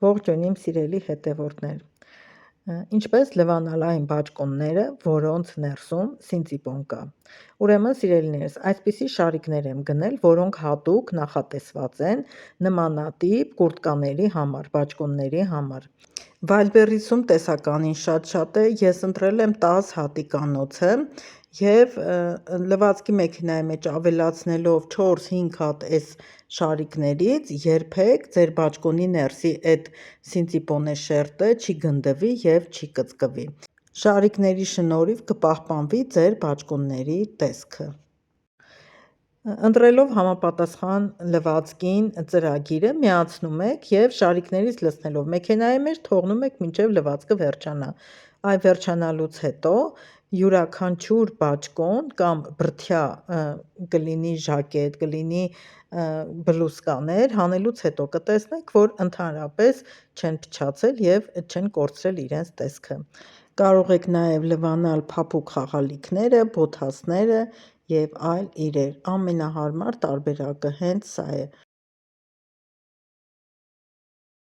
Ողջույն իմ սիրելի հետևորդներ, ինչպես լվանալ այն բաճկոնները, որոնց ներսում սինծիպոն կա։ Ուրեմն սիրելիներս, այսպիսի շարիկներ եմ գնել, որոնք հատուկ նախատեսված են նմանատիպ կուրտկաների համար, բաճկոնների համար։ Վայլբերրիսում տեսականին շատ է, ես ընտրել եմ 10 հատիկանոցը և լվացքի մեքենայի մեջ ավելացնելով 4-5 հատ այս շարիկներից երբեք ձեր բաճկոնի ներսի այդ սինծիպոնե շերտը չի գնդվի և չի կծկվի։ Շարիկների շնորհիվ կպահպանվի ձեր բաճկոնների տեսքը։ Ընտրելով համապատասխան լվացքին ծրագիրը միացնում եք և շարիկներից լցնելով մեքենայի մեջ թողնում եք մինչև լվացքը վերջանա։ Այ վերջանալուց հետո յուրաքանչյուր բաճկոն կամ բրդյա կլինի ժակետ, կլինի բլուսկաներ, հանելուց հետո կտեսնեք, որ ընդհանրապես չեն փչացել և չեն կորցրել իրենց տեսքը։ Կարող եք նաև լվանալ փափուկ խաղալիքները, բոթացները և այլ իրեր։ Ամենահարմար տարբերակը հենց սա է։